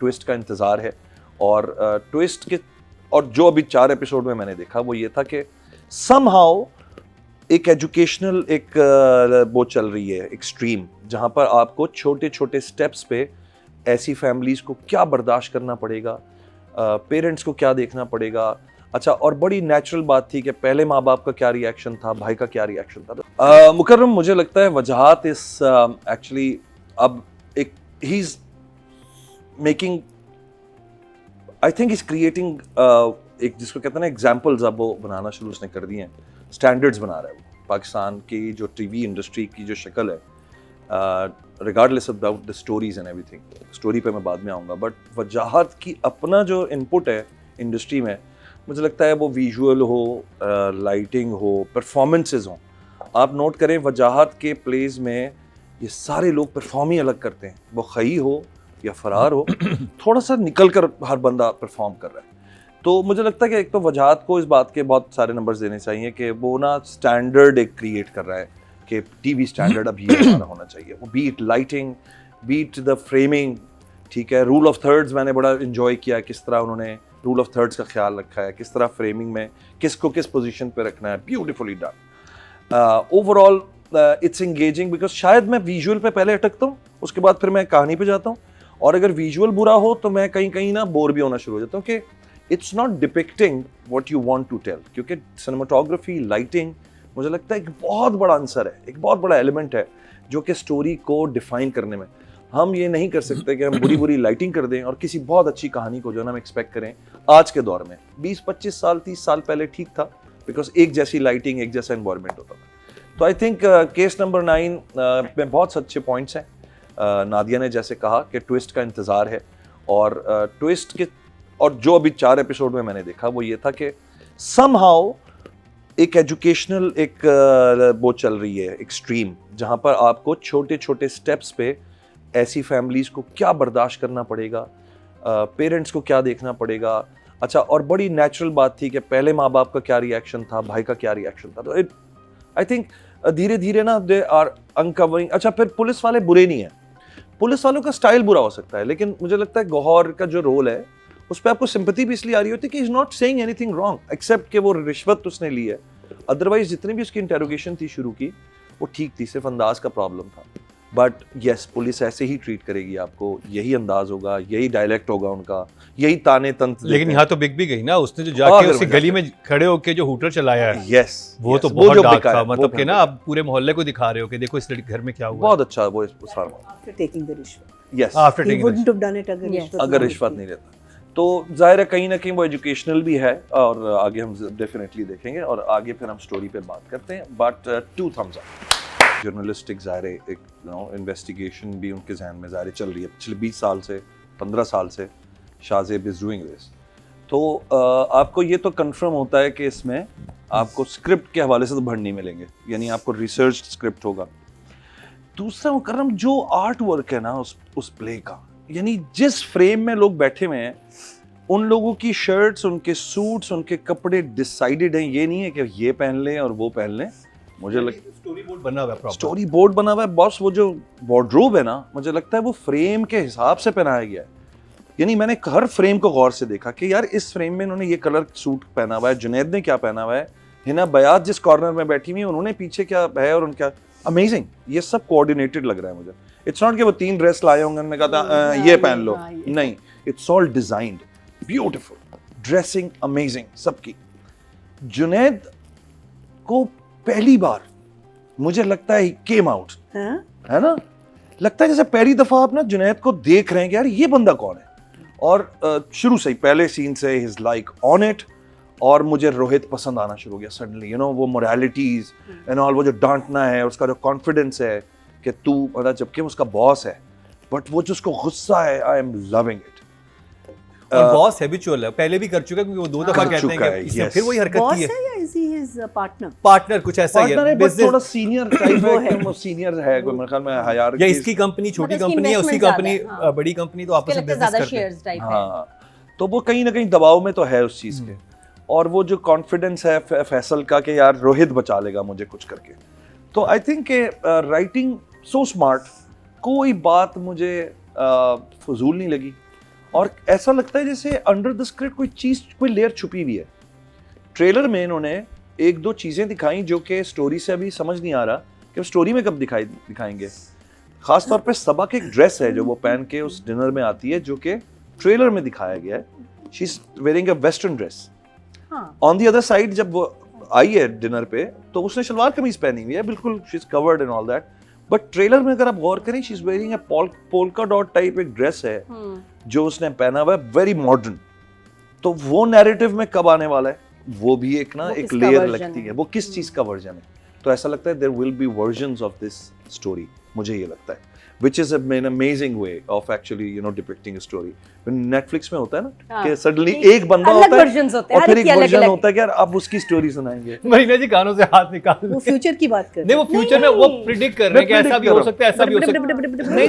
Twist का इंतज़ार है और ट्विस्ट के और जो अभी 4 एपिसोड में मैंने देखा वो ये था कि समहाउ एक एजुकेशनल वो चल रही है एक स्ट्रीम जहाँ पर आपको छोटे छोटे स्टेप्स पे ऐसी फैमिलीज़ को क्या बर्दाश्त करना पड़ेगा, पेरेंट्स को क्या देखना पड़ेगा। अच्छा, और बड़ी नेचुरल बात थी कि पहले माँ बाप का क्या रिएक्शन था, भाई का क्या रिएक्शन था। मुकर्रम मुझे लगता है वजहात इस एक्चुअली अब एक he is making, I think is creating एक जिसको कहते हैं ना एग्जाम्पल्स, अब वो बनाना शुरू उसने कर दिए हैं, स्टैंडर्ड्स बना रहा है वो पाकिस्तान की जो टीवी इंडस्ट्री की जो शक्ल है, regardless about the stories and everything. Story पे मैं बाद में आऊँगा, बट वजाहत की अपना जो इनपुट है इंडस्ट्री में, मुझे लगता है वो विजुअल हो, लाइटिंग हो, परफॉर्मेंसेज हो। आप नोट करें वजाहत के प्लेज में ये सारे लोग परफॉर्म ही अलग करते हैं, वो खई हो या फरार हो, थोड़ा सा निकल कर हर बंदा परफॉर्म कर रहा है। तो मुझे लगता है कि एक तो वजाहत को इस बात के बहुत सारे नंबर्स देने चाहिए कि वो ना स्टैंडर्ड एक क्रिएट कर रहा है कि टीवी स्टैंडर्ड अब ये हमारा होना चाहिए, वो beat lighting, beat the framing, ठीक है। रूल ऑफ थर्ड्स मैंने बड़ा इन्जॉय किया, किस तरह उन्होंने रूल ऑफ थर्ड्स का ख्याल रखा है, किस तरह फ्रेमिंग में किसको किस पोजीशन पे रखना है, beautifully done. Overall it's engaging because शायद मैं विजुअल पे पहले अटकता हूँ, उसके बाद फिर मैं कहानी पे जाता हूँ, और अगर विजुअल बुरा हो तो मैं कहीं कहीं ना बोर भी होना शुरू हो जाता हूँ कि it's not depicting what you want to tell. क्योंकि सिनेमाटोग्राफी, लाइटिंग, मुझे लगता है एक बहुत बड़ा आंसर है, एक बहुत बड़ा एलिमेंट है जो कि स्टोरी को डिफाइन करने में। हम ये नहीं कर सकते कि हम बुरी बुरी लाइटिंग कर दें और किसी बहुत अच्छी कहानी को जो है ना हम एक्सपेक्ट करें। आज के दौर में 20-25 साल 30 साल पहले ठीक था, बिकॉज एक जैसी लाइटिंग, एक जैसा एनवायरनमेंट होता था। तो आई थिंक केस नंबर 9 में बहुत अच्छे पॉइंट्स हैं। नादिया ने जैसे कहा कि ट्विस्ट का इंतज़ार है, और ट्विस्ट के और जो अभी 4 एपिसोड में मैंने देखा वो ये था कि समहाउ एक एजुकेशनल वो चल रही है एक स्ट्रीम जहाँ पर आपको छोटे छोटे स्टेप्स पे ऐसी फैमिलीज़ को क्या बर्दाश्त करना पड़ेगा, पेरेंट्स को क्या देखना पड़ेगा। अच्छा, और बड़ी नेचुरल बात थी कि पहले माँ बाप का क्या रिएक्शन था, भाई का क्या रिएक्शन था। तो आई थिंक धीरे धीरे ना दे आर अनकवरिंग। अच्छा, फिर पुलिस वाले बुरे नहीं हैं, पुलिस वालों का स्टाइल बुरा हो सकता है, लेकिन मुझे लगता है गौहर का जो रोल है उस पर आपको सिंपैथी भी इसलिए आ रही होती है कि is not saying anything wrong except कि वो रिश्वत उसने ली है। अदरवाइज जितनी भी उसकी इंटेरोगेशन थी शुरू की वो ठीक थी, सिर्फ अंदाज का प्रॉब्लम था। बट यस, पुलिस ऐसे ही ट्रीट करेगी आपको, यही अंदाज होगा, यही डायलेक्ट होगा उनका, यही ताने तंत्र। लेकिन यहाँ तो बिक भी गई ना, उसने जो जाके उसी गली में खड़े होके जो हूटर चलाया है, यस वो तो बहुत डार्क था। मतलब कि ना आप पूरे मोहल्ले को दिखा रहे हो कि देखो इस घर में क्या हुआ। बहुत अच्छा वो सारा आफ्टर टेकिंग द रिश्वत, yes, after taking wouldn't have done it अगर रिश्वत नहीं लेता। तो जाहिर है कहीं ना कहीं वो एजुकेशनल भी है, और आगे हम डेफिनेटली देखेंगे, और आगे फिर हम स्टोरी पे बात करते हैं। But 2 thumbs up। जर्नलिस्टिक ज़ाहिर एक इन्वेस्टिगेशन भी उनके जहन में ज़ाहिर चल रही है पिछले 20 साल से, 15 साल से शाहज़ेब इज़ डूइंग दिस। तो आपको ये तो कंफर्म होता है कि इसमें आपको स्क्रिप्ट के हवाले से तो भर नहीं मिलेंगे, यानी आपको रिसर्च स्क्रिप्ट होगा। दूसरा मुकर्रम जो आर्ट वर्क है ना उस प्ले का, यानी जिस फ्रेम में लोग बैठे हुए हैं, उन लोगों की शर्ट्स, उनके सूट्स, उनके कपड़े डिसाइडेड हैं। ये नहीं है कि ये पहन लें और वो पहन लें। मुझे लगता है स्टोरी बोर्ड बना हुआ है, स्टोरी बोर्ड बना हुआ है बॉस। वो जो वार्डरोब है ना, मुझे लगता है वो फ्रेम के हिसाब से पहनाया गया है। यानी मैंने हर फ्रेम को गौर से देखा कि यार इस फ्रेम में इन्होंने ये कलर सूट पहना हुआ है, जुनैद ने क्या पहना हुआ है, हिना बयात जिस कॉर्नर में बैठी हुई है उन्होंने पीछे क्या है, और उनका अमेजिंग, ये सब कोऑर्डिनेटेड लग रहा है मुझे। इट्स नॉट कि वो 3 ड्रेस लाए होंगे, उन्होंने कहा था ये पहन लो, नहीं, it's all designed, beautiful dressing, amazing सबकी। जुनैद को पहली बार मुझे लगता है केम आउट, है ना, लगता है जैसे पहली दफा आप ना जुनैद को देख रहे हैं कि यार ये बंदा कौन है। और शुरू से ही पहले सीन से हिज लाइक ऑन इट, और मुझे रोहित पसंद आना शुरू हो गया सडनली। वो मोरालिटीज एंड ऑल, वो जो डांटना है, उसका जो कॉन्फिडेंस है कि तू, मतलब जबकि उसका बॉस है, बट वो जो उसको गुस्सा है, आई एम लविंग इट। और बॉस हैबिचुअल है, पहले भी कर चुका है, क्योंकि वो 2 दफा कहते हैं कि इसने फिर वही हरकत की है। बॉस है या इज ही हिज पार्टनर कुछ ऐसा ही है, बिजनेस थोड़ा सीनियर टाइप है, वो सीनियर है, कोई मेरे ख्याल में हायर या इसकी कंपनी छोटी कंपनी है, उसकी कंपनी बड़ी कंपनी, तो आपस में बिजनेस करते हैं। हाँ, तो वो कहीं ना कहीं दबाव में तो है उस चीज के। और वो जो कॉन्फिडेंस है फैसल का कि यार रोहित बचा लेगा मुझे कुछ करके। तो I think writing so smart, कोई बात मुझे फजूल नहीं लगी। और ऐसा लगता है जैसे अंडर द स्क्रिप्ट कोई चीज, कोई लेयर छुपी हुई है। ट्रेलर में इन्होंने एक दो चीजें दिखाई जो कि स्टोरी से अभी समझ नहीं आ रहा कि स्टोरी में कब दिखाएंगे। खास तौर पे सबा की एक ड्रेस है जो वो पहन के उस डिनर में आती है, जो कि ट्रेलर में दिखाया गया है। She is wearing a western dress. On the other side जब वो आई है डिनर पे तो उसने शलवार कमीज पहनी हुई है, बिल्कुल she is covered and all that. But trailer में अगर आप गौर करें, she is wearing a polka dot type एक ड्रेस है जो उसने पहना हुआ है, वेरी मॉडर्न। तो वो नैरेटिव में कब आने वाला है, वो भी एक ना एक लेयर लगती है, वो किस चीज का वर्जन है। तो ऐसा लगता है there will be versions of this story, मुझे ये लगता है, which is an amazing way of actually depicting a story. When Netflix में होता है ना कि suddenly एक बंदा होता है और फिर एक वर्जन होता है कि यार आप उसकी स्टोरी सुनाएंगे। मरीना जी कानों से हाथ निकाल, वो फ्यूचर की बात कर रहे नहीं, वो फ्यूचर में वो प्रिडिक्ट कर रहे हैं कि ऐसा भी हो सकता है, ऐसा भी हो सकता है। नहीं,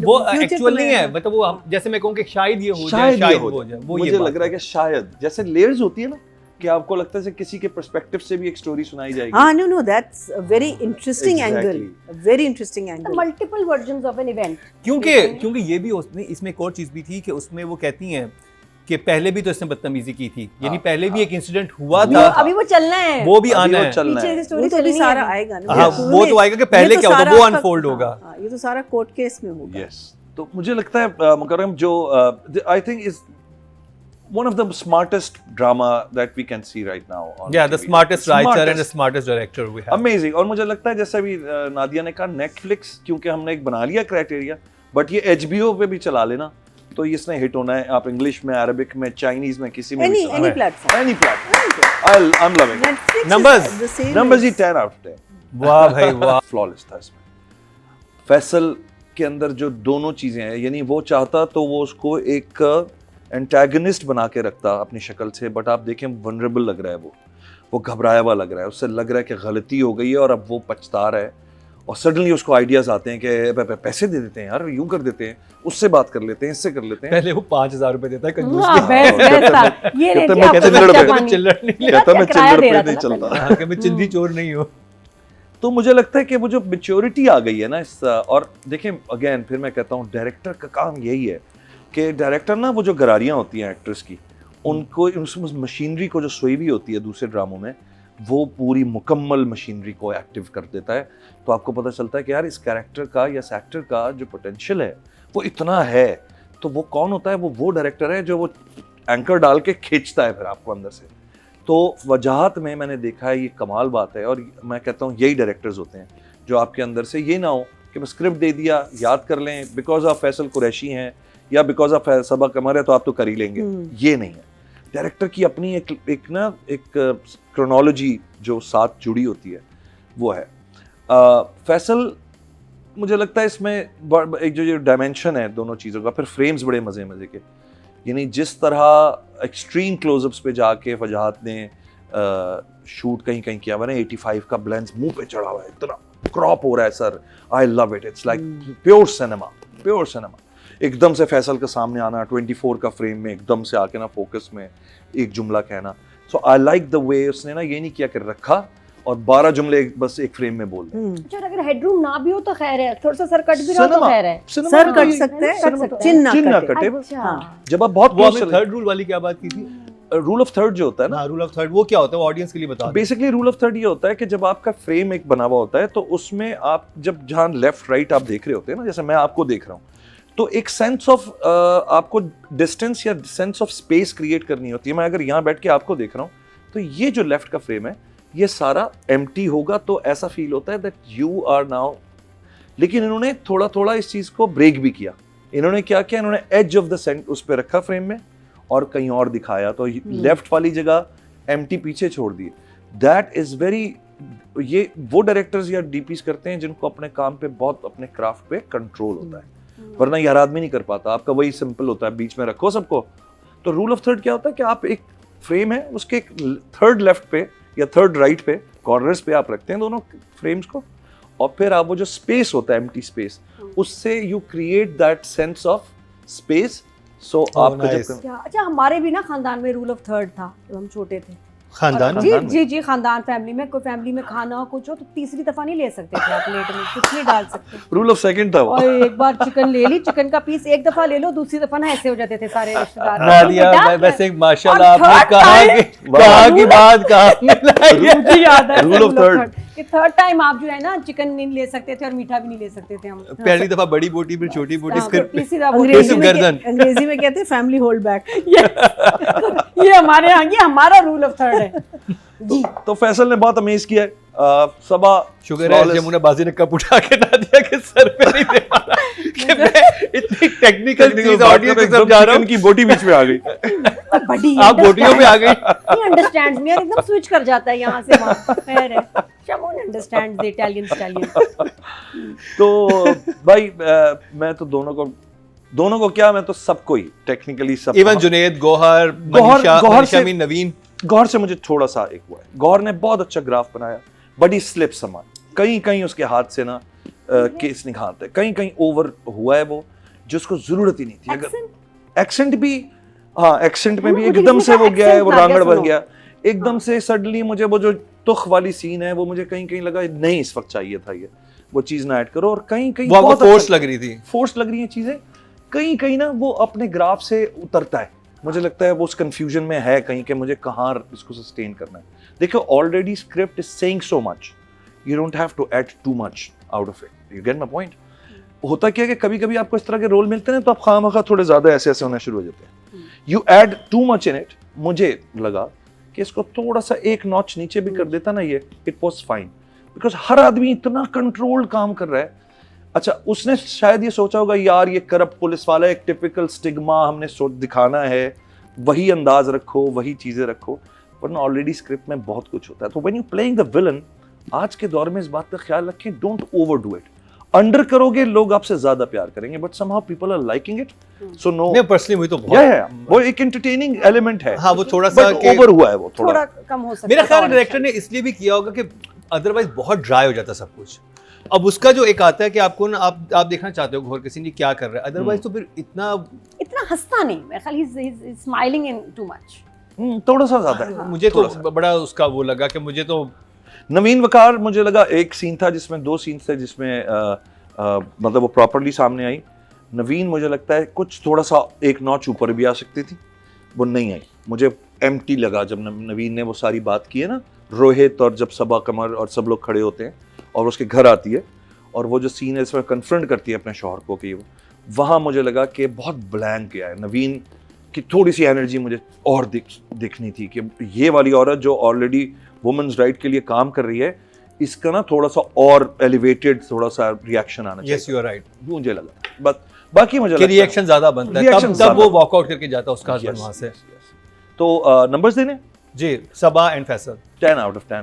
वो एक्चुअल नहीं है, मतलब वो जैसे मैं कहूँ कि शायद ये हो जाए, शायद हो जाए, वो मुझे लग रहा है कि शायद जैसे लेयर्स होती है ना कि आपको लगता है किसी के पर्सपेक्टिव से भी एक स्टोरी सुनाई जाएगी। हाँ, no, that's a very interesting angle, a very interesting angle. Multiple versions of an event. क्योंकि ये भी इसमें एक और चीज भी थी कि उसमें वो कहती हैं कि पहले भी तो इसने बदतमीजी की थी, यानी पहले भी एक इंसिडेंट हुआ था, अभी वो चलना है, वो भी आना है, पीछे की स्टोरी तो भी सारा आएगा ना। हाँ, वो तो आएगा कि पहले क्या होगा, वो अनफोल्ड होगा। ये तो सारा कोर्ट केस में होगा। Yes. तो मुझे लगता है मुकर्रम जो I think is one of the smartest drama that we can see right now on Yeah, TV. the smartest writer and the smartest director we have. Amazing. और मुझे लगता है जैसे अभी नादिया ने कहा Netflix, क्योंकि हमने एक बना लिया क्राइटेरिया, बट ये HBO पे भी चला लेना तो इसने हिट होना है। आप इंग्लिश में, अरबिक में, चाइनीज में, किसी में भी any platform. Any platform. I'm loving it. Netflix Numbers. is the same Numbers as- he 10 out of 10. वाह भाई वाह, फ्लॉलेस था इसमें। फैसल के अंदर जो दोनों चीजें हैं, यानी वो चाहता तो वो उसको एक एंटागनिस्ट बना के रखता अपनी शक्ल से, बट आप देखें वनरेबल लग रहा है, वो घबराया हुआ लग रहा है, उससे लग रहा है कि गलती हो गई है और अब वो पछता रहा है। और सडनली उसको आइडियाज आते हैं कि पैसे दे देते हैं यार, यूं कर देते हैं, उससे बात कर लेते हैं, इससे कर लेते हैं। पहले वो 5,000 रुपए देता है कंजूस हाँ, बेस्ट था। ये कहता नहीं मैं कि चिल्लड़ आपको पे- पानी। चिल्लड़ नहीं कहता मैं किराया चिल्लड़ दे पे रहा नहीं था ना चलता। हाँ, कि मैं चिंदी चोर नहीं हूँ। तो मुझे लगता है कि वो जो मेच्योरिटी आ गई है ना इस, और देखें अगेन फिर मैं कहता हूँ डायरेक्टर का काम यही है कि डायरेक्टर ना वो जो गरारियाँ होती हैं एक्ट्रेस की, उनको उस मशीनरी को जो सोई हुई होती है दूसरे ड्रामों में, वो पूरी मुकम्मल मशीनरी को एक्टिव कर देता है। तो आपको पता चलता है कि यार इस कैरेक्टर का या इस एक्टर का जो पोटेंशियल है वो इतना है। तो वो कौन होता है? वो डायरेक्टर है जो वो एंकर डाल के खींचता है फिर आपको अंदर से। तो वजाहत में मैंने देखा है, ये कमाल बात है। और मैं कहता हूँ यही डायरेक्टर्स होते हैं जो आपके अंदर से ये ना हो कि मैं स्क्रिप्ट दे दिया, याद कर लें बिकॉज ऑफ फैसल कुरैशी हैं या बिकॉज ऑफ सबा कमर है तो आप तो कर ही लेंगे। ये नहीं है। डायरेक्टर की अपनी एक क्रोनोलॉजी जो साथ जुड़ी होती है वो है। फैसल मुझे लगता है इसमें एक जो डायमेंशन है दोनों चीज़ों का, फिर फ्रेम्स बड़े मज़े के, यानी जिस तरह एक्सट्रीम क्लोजअप्स पे जाके फजहात ने शूट कहीं किया हुआ ना, 85 का ब्लेंस मुंह पे चढ़ा हुआ है, इतना क्रॉप हो रहा है sir, I love it, it's like pure cinema. एकदम से फैसल के सामने आना 24 का फ्रेम में, एकदम से आके ना फोकस में एक जुमला कहना। सो आई लाइक द वे उसने ना ये नहीं किया कि रखा और 12 जुमले बस एक फ्रेम में बोल रहे। अच्छा, अगर हेडरूम ना भी हो तो खैर है, थोड़ा सा सर कट भी रहा हो तो खैर है, सर कट सकते हैं, चिन ना कटे। अच्छा, जब आप बहुत वो आपने थर्ड रूल वाली क्या बात की थी? रूल ऑफ थर्ड जो होता है ना, हाँ, रूल ऑफ थर्ड वो क्या होता है, ऑडियंस के लिए बता दो। बेसिकली रूल ऑफ थर्ड ये होता है कि जब आपका फ्रेम एक बना हुआ होता है तो उसमें आप जब जहाँ लेफ्ट राइट आप देख रहे होते हैं ना, जैसे मैं आपको देख रहा हूँ, तो एक सेंस ऑफ आपको डिस्टेंस या सेंस ऑफ स्पेस क्रिएट करनी होती है। मैं अगर यहाँ बैठ के आपको देख रहा हूँ तो ये जो लेफ्ट का फ्रेम है ये सारा एम्प्टी होगा, तो ऐसा फील होता है दैट यू आर नाउ। लेकिन इन्होंने थोड़ा थोड़ा इस चीज़ को ब्रेक भी किया। इन्होंने क्या किया, इन्होंने एज ऑफ द सेंट उस पर रखा फ्रेम में और कहीं और दिखाया, तो लेफ्ट वाली जगह एम्प्टी पीछे छोड़ दी। दैट इज़ वेरी, ये वो डायरेक्टर्स या डीपीज करते हैं जिनको अपने काम पे बहुत, अपने क्राफ्ट पे कंट्रोल होता है, वरना ये हर आदमी नहीं कर पाता। आपका वही सिंपल होता है, बीच में रखो सबको। तो रूल ऑफ थर्ड क्या होता है कि आप एक फ्रेम है उसके एक थर्ड लेफ्ट पे या थर्ड राइट पे कॉर्नर्स पे आप रखते हैं दोनों फ्रेम्स को, और फिर आप वो जो स्पेस होता है एम्प्टी स्पेस, उससे you create that sense of space. So आपका nice. जब अच्छा, हमारे भी ना खानदान में रूल ऑफ थर्ड था जब हम छोटे थे। खानदान जी जी जी खानदान फैमिली में, कोई फैमिली में खाना हो कुछ हो तो तीसरी दफा नहीं ले सकते थे आप प्लेट में, कुछ नहीं डाल सकते। रूल ऑफ सेकंड था वो। और एक बार चिकन ले ली, चिकन का पीस एक दफा ले लो, दूसरी दफा ना ऐसे हो जाते थे सारे रिश्तेदार। नादिया बेटा, वैसे माशाल्लाह और आपने third कहा time- की बात कहा मुझे याद है Rule of third। कि थर्ड टाइम आप जो है ना चिकन नहीं ले सकते थे और मीठा भी नहीं ले सकते थे हम। पहली दफा बड़ी बोटी फिर छोटी बोटी हाँ, फिर तो तीसरी दफा अंग्रेजी में गर्दन। अंग्रेजी में कहते हैं फैमिली होल्ड बैक। ये हमारे यहाँ ये हमारा रूल ऑफ थर्ड है जी। तो फैसल ने बहुत अमेज किया है। सबा शुक्र है जमुना बाजी ने कप उठा के नादिया के सर पे नहीं दे पाया कि मैं इतनी टेक्निकल चीज ऑडियंस को समझा रहा हूं की बोटी बीच में आ गई। बड़ी आप बोटियों में आ गई। ही अंडरस्टैंड्स मी, एकदम स्विच कर जाता है यहाँ से वहाँ। खैर है, Shamoon understands the Italian stallion. तो भाई मैं तो दोनों को क्या, मैं तो सबको ही टेक्निकली सब। इवन जुनेद, गौहर, मनीषा मीन, नवीन। गौहर से मुझे थोड़ा सा एक हुआ है। गौहर ने बहुत अच्छा ग्राफ बनाया, बड़ी स्लिप समान, कहीं उसके हाथ से ना केस निकालते, कहीं ओवर हुआ है वो, जिसको जरूरत ही नहीं थी। अगर एक्सेंट भी, हाँ एक्सेंट में भी एकदम से वो गया है, वो रांगड़ बन गया एकदम से। सडनली मुझे वो जो तुख वाली सीन है वो मुझे कहीं लगा नहीं इस वक्त चाहिए था ये, वो चीज ना ऐड करो। और कहीं वो फोर्स लग रही थी, फोर्स लग रही है चीजें कहीं ना वो अपने ग्राफ से उतरता है। मुझे लगता है वो उस कंफ्यूजन में है कहीं के मुझे कहाँ इसको सस्टेन करना है। देखो already script is saying so much, you don't have to add too much out of it. You get my point. होता क्या है कि कभी आपको इस तरह के रोल मिलते हैं तो आप खामखा थोड़े ज्यादा ऐसे होने शुरू हो जाते हैं। You add too much in it. मुझे लगा कि इसको थोड़ा सा एक नॉच नीचे भी कर देता ना ये, इट वाज फाइन, बिकॉज हर आदमी इतना कंट्रोल्ड काम कर रहा है। अच्छा उसने शायद ये सोचा होगा यार ये करप्ट पुलिस वाला एक टिपिकल स्टिग्मा हमने दिखाना है, वही अंदाज रखो, वही चीजें रखो, वरना ऑलरेडी स्क्रिप्ट में बहुत कुछ होता है। तो when you playing the villain, आज के दौर में इस बात का ख्याल रखें, डोंट ओवरडू इट। अंडर करोगे लोग आपसे ज्यादा प्यार करेंगे, but somehow people are liking it, so no. नहीं पर्सनली मुझे तो बहुत वो एक एंटरटेनिंग एलिमेंट है। हाँ वो थोड़ा सा ओवर हुआ है, वो थोड़ा कम हो सकता है। मेरा ख्याल डायरेक्टर ने इसलिए भी किया होगा कि अदरवाइज बहुत ड्राई हो जाता सब कुछ। अब उसका जो एक आता है कि आपको ना आप देखना चाहते हो घोर किसी ने क्या कर रहा है, अदरवाइज तो फिर इतना हंसता नहीं। मेरे ख्याल he is smiling in too much, थोड़ा सा ज्यादा है। मुझे तो बड़ा उसका वो लगा कि मुझे तो नवीन वकार, मुझे लगा एक सीन था जिसमें, दो सीन थे जिसमें मतलब वो प्रॉपर्ली सामने आई। नवीन मुझे लगता है कुछ थोड़ा सा एक नॉच ऊपर भी आ सकती थी, वो नहीं आई। मुझे एम्प्टी लगा जब नवीन ने वो सारी बात की है ना, रोहित और जब सबा कमर और सब लोग खड़े होते हैं और उसके घर आती है और वो जो सीन है इसमें कन्फ्रंट करती है अपने शौहर को कि वो, वहाँ मुझे लगा कि बहुत ब्लैंक गया है। नवीन की थोड़ी सी एनर्जी मुझे और दिखनी थी कि ये वाली औरत जो ऑलरेडी वुमेन्स राइट के लिए काम कर रही है, इसका ना थोड़ा सा और एलिवेटेड थोड़ा सा रिएक्शन आना चाहिए। यस यू आर राइट, मुझे लगा। बट बाकी मुझे कि रिएक्शन ज्यादा बनता है, तब वो वॉकआउट करके जाता है उसका हस्बैंड वहां से। तो नंबर्स देने जी, सबा एंड फैसल 10 out of 10